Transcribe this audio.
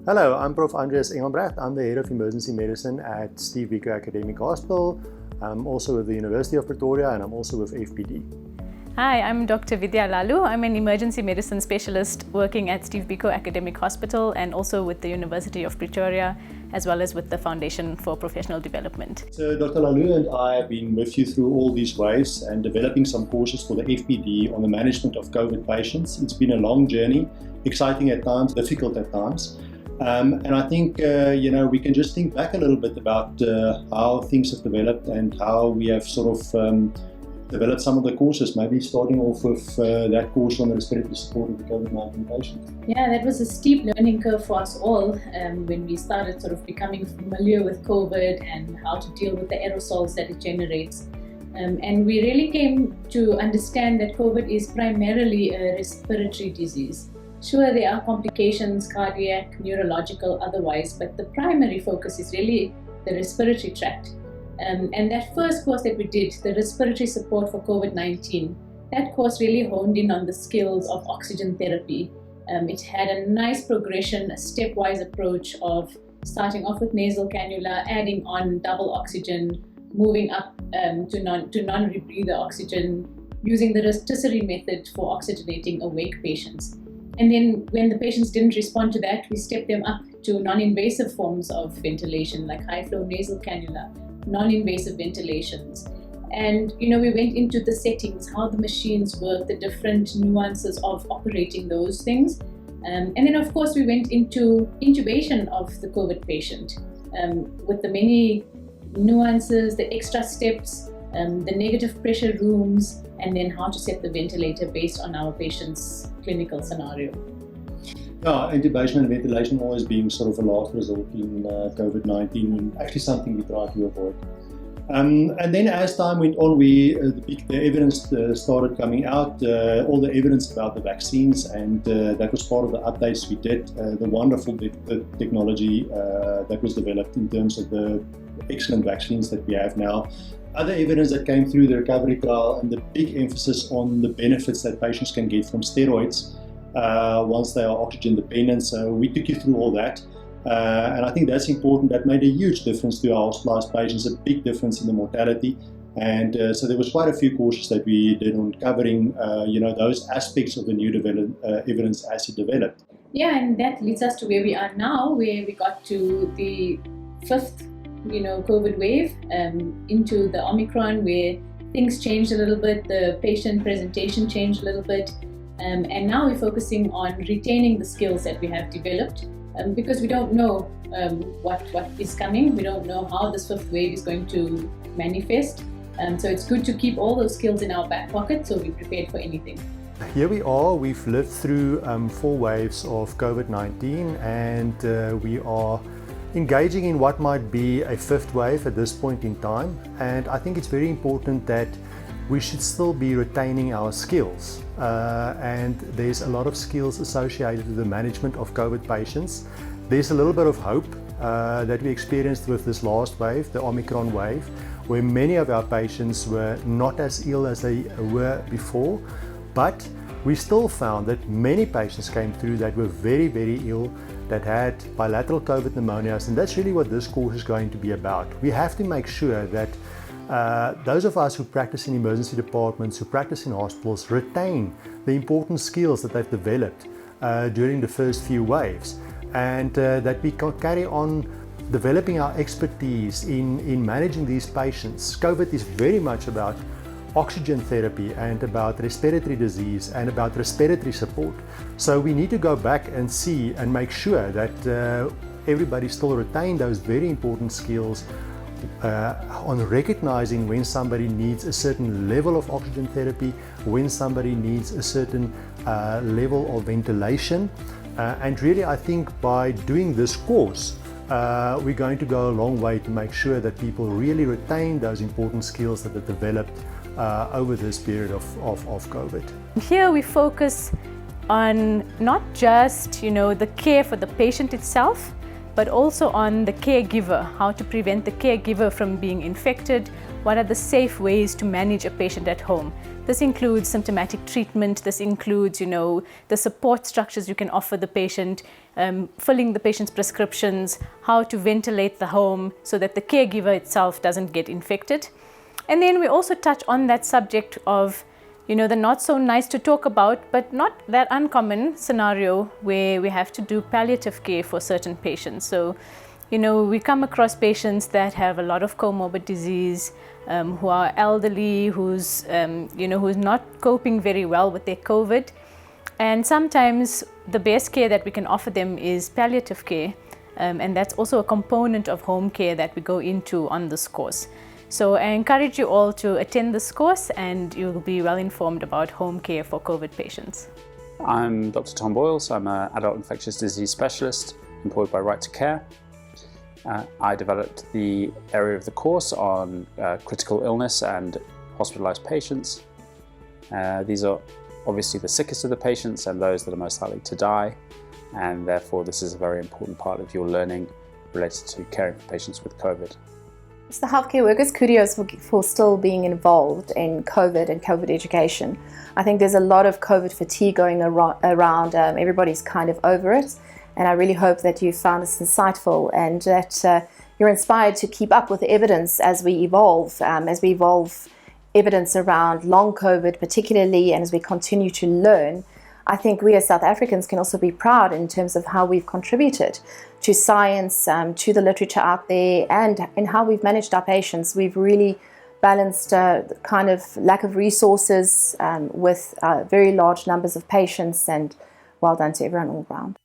Hello, I'm Prof. Andreas Engelbrecht. I'm the Head of Emergency Medicine at Steve Biko Academic Hospital. I'm also with the University of Pretoria and I'm also with FPD. Hi, I'm Dr. Vidya Lalu. I'm an emergency medicine specialist working at Steve Biko Academic Hospital and also with the University of Pretoria, as well as with the Foundation for Professional Development. So Dr. Lalu and I have been with you through all these waves and developing some courses for the FPD on the management of COVID patients. It's been a long journey, exciting at times, difficult at times. And I think, we can just think back a little bit about how things have developed and how we have sort of developed some of the courses, maybe starting off with that course on the respiratory support of the COVID-19 patient. Yeah, that was a steep learning curve for us all when we started sort of becoming familiar with COVID and how to deal with the aerosols that it generates. And we really came to understand that COVID is primarily a respiratory disease. Sure, there are complications, cardiac, neurological, otherwise, but the primary focus is really the respiratory tract. And that first course that we did, the respiratory support for COVID-19, that course really honed in on the skills of oxygen therapy. It had a nice progression, a stepwise approach of starting off with nasal cannula, adding on double oxygen, moving up to non-rebreather oxygen, using the rotisserie method for oxygenating awake patients. And then when the patients didn't respond to that, we stepped them up to non-invasive forms of ventilation like high-flow nasal cannula, non-invasive ventilations. And we went into the settings, how the machines work, the different nuances of operating those things. And then of course we went into intubation of the COVID patient with the many nuances, the extra steps, the negative pressure rooms, and then how to set the ventilator based on our patient's clinical scenario. Yeah, intubation and ventilation always being sort of a last resort in COVID-19, and actually something we try to avoid. And then as time went on, the evidence started coming out, all the evidence about the vaccines, and that was part of the updates we did, the wonderful technology that was developed in terms of the excellent vaccines that we have now. Other evidence that came through the recovery trial and the big emphasis on the benefits that patients can get from steroids once they are oxygen dependent. So we took you through all that. And I think that's important. That made a huge difference to our hospitalized patients, a big difference in the mortality. And so there was quite a few courses that we did on covering, those aspects of the new evidence as it developed. Yeah, and that leads us to where we are now, where we got to the fifth COVID wave, into the Omicron, where things changed a little bit, the patient presentation changed a little bit, and now we're focusing on retaining the skills that we have developed, because we don't know what is coming, we don't know how this fifth wave is going to manifest, so it's good to keep all those skills in our back pocket so we're prepared for anything. Here we are, we've lived through 4 waves of COVID-19 and we are engaging in what might be a 5th wave at this point in time, and I think it's very important that we should still be retaining our skills, and there's a lot of skills associated with the management of COVID patients. There's a little bit of hope that we experienced with this last wave, the Omicron wave, where many of our patients were not as ill as they were before, but we still found that many patients came through that were very, very ill, that had bilateral COVID pneumonias, and that's really what this course is going to be about. We have to make sure that those of us who practice in emergency departments, who practice in hospitals, retain the important skills that they've developed during the first few waves, and that we can carry on developing our expertise in managing these patients. COVID is very much about oxygen therapy and about respiratory disease and about respiratory support. So we need to go back and see and make sure that everybody still retain those very important skills on recognizing when somebody needs a certain level of oxygen therapy, when somebody needs a certain level of ventilation. And really, I think by doing this course, we're going to go a long way to make sure that people really retain those important skills that are developed over this period of COVID. Here we focus on not just the care for the patient itself, but also on the caregiver, how to prevent the caregiver from being infected, what are the safe ways to manage a patient at home. This includes symptomatic treatment. This includes, the support structures you can offer the patient, filling the patient's prescriptions, how to ventilate the home so that the caregiver itself doesn't get infected. And then we also touch on that subject of, the not so nice to talk about, but not that uncommon scenario where we have to do palliative care for certain patients. So, we come across patients that have a lot of comorbid disease, who are elderly, who's not coping very well with their COVID. And sometimes the best care that we can offer them is palliative care. And that's also a component of home care that we go into on this course. So I encourage you all to attend this course and you'll be well informed about home care for COVID patients. I'm Dr. Tom Boyles. I'm an adult infectious disease specialist employed by Right to Care. I developed the area of the course on critical illness and hospitalized patients. These are obviously the sickest of the patients and those that are most likely to die, and therefore this is a very important part of your learning related to caring for patients with COVID. So the healthcare workers, kudos for still being involved in COVID and COVID education. I think there's a lot of COVID fatigue going around. Everybody's kind of over it. And I really hope that you found this insightful and that you're inspired to keep up with the evidence as we evolve evidence around long COVID particularly, and as we continue to learn. I think we as South Africans can also be proud in terms of how we've contributed to science, to the literature out there, and in how we've managed our patients. We've really balanced the kind of lack of resources with very large numbers of patients, and well done to everyone all round.